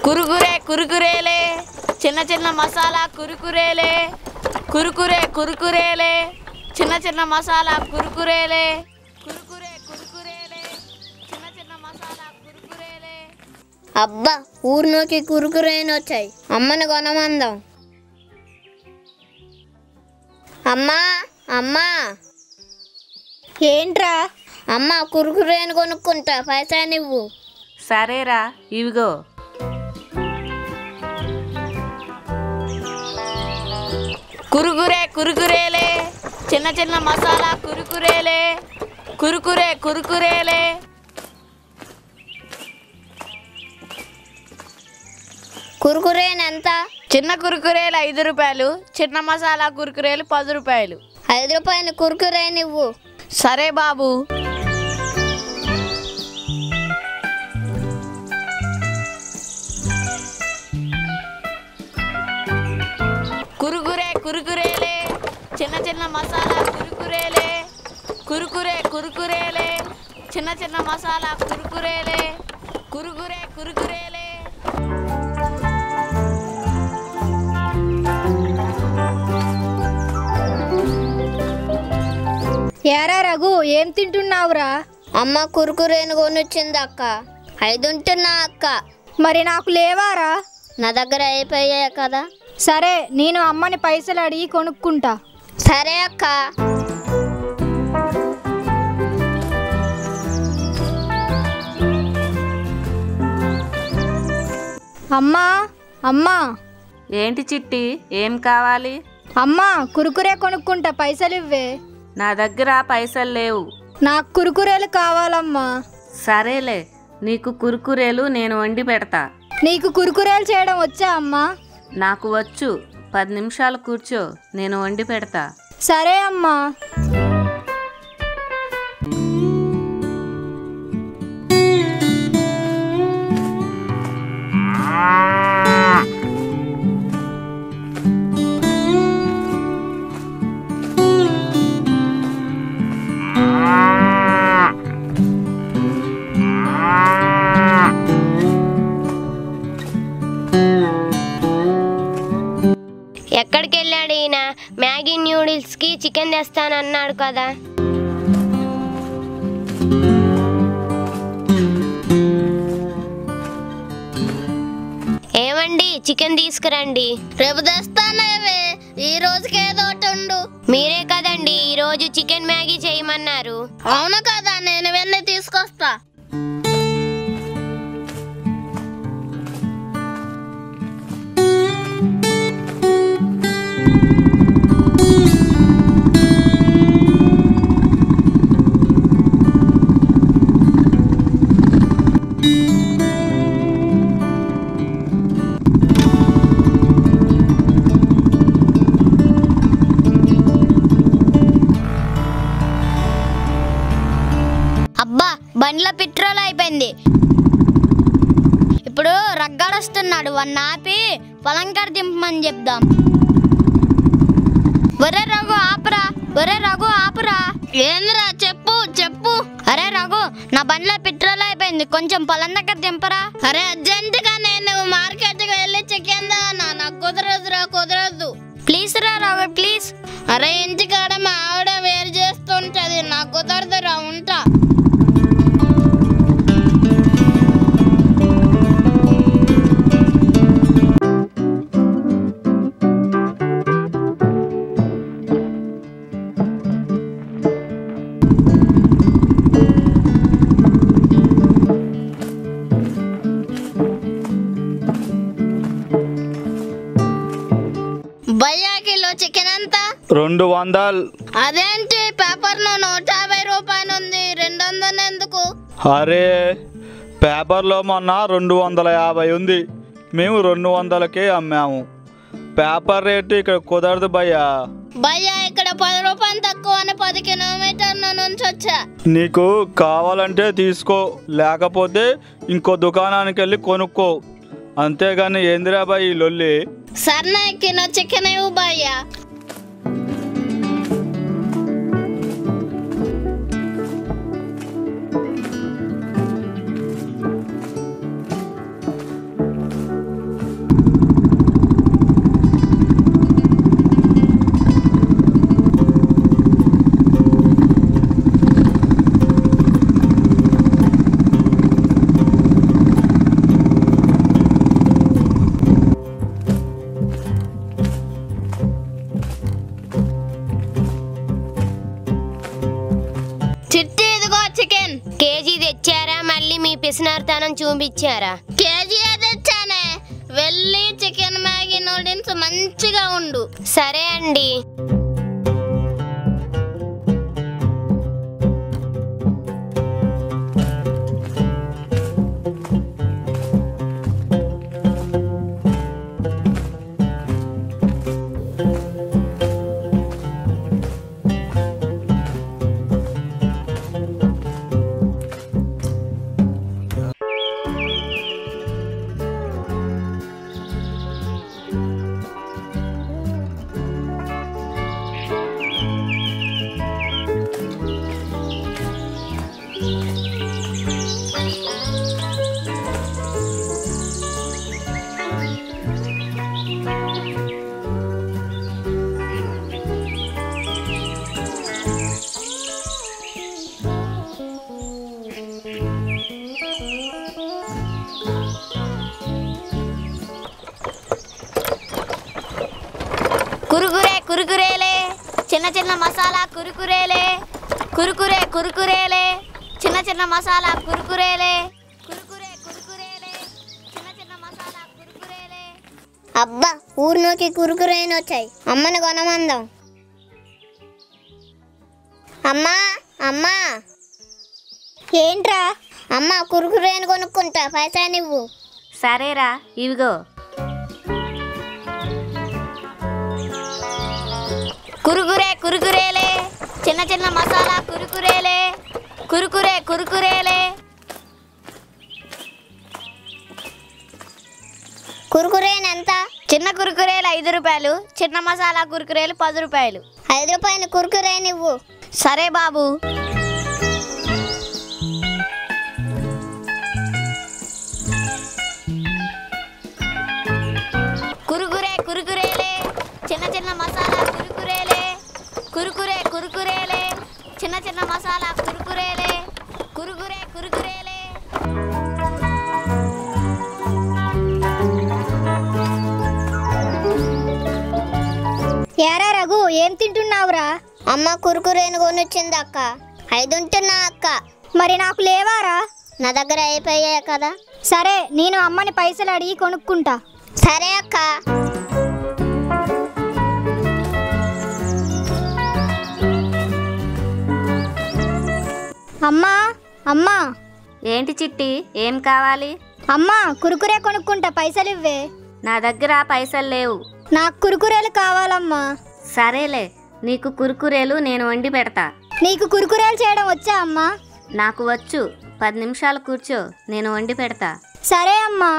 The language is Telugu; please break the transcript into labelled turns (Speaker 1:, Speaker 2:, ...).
Speaker 1: కురుకురే కురుకురేలే చిన్న చిన్న మసాలా కురుకురేలే కురుకురే కురుకురేలే చిన్న చిన్న మసాలా కురుకురేలే కురుకురే కురుకురేలే చిన్న చిన్న మసాలా కురుకురేలే.
Speaker 2: అబ్బా ఊరిలోకి కురుకురేని వచ్చాయి, అమ్మని కొనమందాం. అమ్మా అమ్మా.
Speaker 3: ఏంట్రా?
Speaker 2: అమ్మ కురుకురేని కొనుక్కుంటా, పైసా నువ్వు.
Speaker 1: సరేరా ఇవిగో. కురుకురే కురుకురేలే చిన్న చిన్న మసాలా కురుకురేలే కురుకురే కురుకురేలే.
Speaker 2: కురుకురేని ఎంత?
Speaker 1: చిన్న కురుకురేలు 5 రూపాయలు, చిన్న మసాలా కురుకురేలు 10 రూపాయలు.
Speaker 2: 5 రూపాయలు కురుకురే నువ్వు.
Speaker 1: సరే బాబు. కురుకురే కురుకురేలే చిన్న చిన్న మసాలా కురుకురేలే కురుకురే కురుకురేలే చిన్న చిన్న మసాలా కురుకురేలే కురుకురే కురుకురేలే.
Speaker 3: ఏరా రఘు, ఏం తింటున్నావురా?
Speaker 2: అమ్మ కురుకురేని కొనిచ్చింది అక్క. 5 ఉంటున్నా అక్క.
Speaker 3: మరి నాకు లేవారా?
Speaker 2: నా దగ్గర అయిపోయాయి కదా.
Speaker 3: సరే, నేను అమ్మని పైసలు అడిగి కొనుక్కుంటా.
Speaker 2: సరే అక్క.
Speaker 3: అమ్మా అమ్మా.
Speaker 1: ఏంటి చిట్టి, ఏం కావాలి?
Speaker 3: అమ్మా కురుకురే కొనుక్కుంటా, పైసలు ఇవ్వే.
Speaker 1: నా దగ్గర పైసలు లేవు.
Speaker 3: నాకు కురుకురేలు కావాలమ్మా.
Speaker 1: సరేలే, నీకు కురుకురేలు నేను వండి పెడతా.
Speaker 3: నీకు కురుకురేలు చేయడం వచ్చా అమ్మా?
Speaker 1: నాకు వచ్చు. 10 నిమిషాలు కూర్చో, నేను వండి పెడతా.
Speaker 3: సరే అమ్మా.
Speaker 2: ఎక్కడికి వెళ్ళాడు ఈయన? మ్యాగీ న్యూడిల్స్కి చికెన్ తెస్తానన్నాడు కదా. ఏమండి, చికెన్ తీసుకురండి. రేపు తెస్తానేవే, ఈ రోజుకి ఏదో ఒకటి ఉండు. మీరే కదండి ఈ రోజు చికెన్ మ్యాగీ చేయమన్నారు. అవును కదా, నేను వెళ్ళి తీసుకొస్తా. అబ్బా, బండ్ల పెట్రోల్ అయిపోయింది. ఇప్పుడు రగ్గాడొస్తున్నాడు, వాడిని ఆపి పొలంకాడ దింపమని చెప్దాం. ఒరే రఘు ఆపురా, ఒరే రఘు ఆపురా. ఏందిరా, చెప్పు చెప్పు. అరే రఘు, నా బండ్ల పెట్రోల్ అయిపోయింది, కొంచెం పొలం దగ్గర దింపరా. అరే అర్జెంట్ గా నేను మార్కెట్కి వెళ్ళి చికెన్ నాకు కుదరదురా, కుదరదు. ప్లీజ్ రా రఘు, ప్లీజ్. అరే ఇంటికాడ మా ఆవిడ వేరు చేస్తుంటది, నాకు కుదరదురా, ఉంటా. భయ్యా, కిలో చికెన్ ఎంత?
Speaker 4: 200.
Speaker 2: అదేంటి, పేపర్ లో 150 రూపాయలు ఉంది, 200 ఎందుకు?
Speaker 4: అరే, పేపర్లో మొన్న 250 ఉంది, మేము 200కే అమ్మాము. పేపర్ రేటు ఇక్కడ కుదరదు భయ్యా.
Speaker 2: భయ్యా, ఇక్కడ 10 రూపాయలు తక్కువ అని 10 కిలోమీటర్ల నుంచి వచ్చా.
Speaker 4: నీకు కావాలంటే తీసుకో, లేకపోతే ఇంకో దుకాణానికి వెళ్ళి కొనుక్కో. అంతేగాని ఏందిరా బాయ్ ఈ లొల్లి?
Speaker 2: సర్నా, కిలో చికెన్ ఇవ్వు భయ్యా. పిసినార్తనం చూపించారా? కేజీ తెచ్చానే. వెళ్ళి చికెన్ మ్యాగీ నూడిల్స్ మంచిగా ఉండు. సరే అండి. కురుకురేలే చిన్న చిన్న మసాలా కురుకురేలే. కురుకురేలే చిన్న చిన్న మసాలా కురుకురేలే. కురుకురేలే చిన్న చిన్న మసాలా కురుకురేలే. అబ్బా, ఊరిలోకి కురుకురేని వచ్చాయి. అమ్మని కొనమందాం. అమ్మా అమ్మా.
Speaker 3: ఏంట్రా?
Speaker 2: అమ్మ, కురుకురేని కొనుక్కుంటా, పైసా నువ్వు.
Speaker 1: సరేరా, ఇవిగో.
Speaker 2: కురుకురేలే చిన్న చిన్న మసాలా కురుకురేలే. కురుకురేలే. కురుకురేని ఎంత?
Speaker 1: చిన్న కురుకురేలు 5 రూపాయలు, చిన్న మసాలా కురుకురేలు 10 రూపాయలు.
Speaker 2: 5 రూపాయలు కురుకురే నువ్వు.
Speaker 1: సరే బాబు.
Speaker 2: కురుకురేలే చిన్న చిన్న మసాలా కురుకురేలే. కురుకురేలే చిన్న చిన్న మసాలా కురుకురేలే. కురుకురేలే.
Speaker 3: ఏరా రఘు, ఏం తింటున్నావురా?
Speaker 2: అమ్మ కురుకురేని కొనిచ్చింది అక్క. 5 ఉంటున్నా అక్క.
Speaker 3: మరి నాకు లేవారా?
Speaker 2: నా దగ్గర అయిపోయాయి కదా.
Speaker 3: సరే, నేను అమ్మని పైసలు అడిగి కొనుక్కుంటా.
Speaker 2: సరే అక్క.
Speaker 3: అమ్మా అమ్మా.
Speaker 1: ఏంటి చిట్టి, ఏం కావాలి?
Speaker 3: అమ్మా, కురుకురే కొనుక్కుంటా, పైసలు ఇవ్వే.
Speaker 1: నా దగ్గర పైసలు లేవు.
Speaker 3: నాకు కురుకురేలు కావాలమ్మా.
Speaker 1: సరేలే, నీకు కురుకురేలు నేను వండి పెడతా.
Speaker 3: నీకు కురుకురేలు చేయడం వచ్చా అమ్మా?
Speaker 1: నాకు వచ్చు. 10 నిమిషాలు కూర్చో, నేను వండి పెడతా.
Speaker 3: సరే అమ్మా.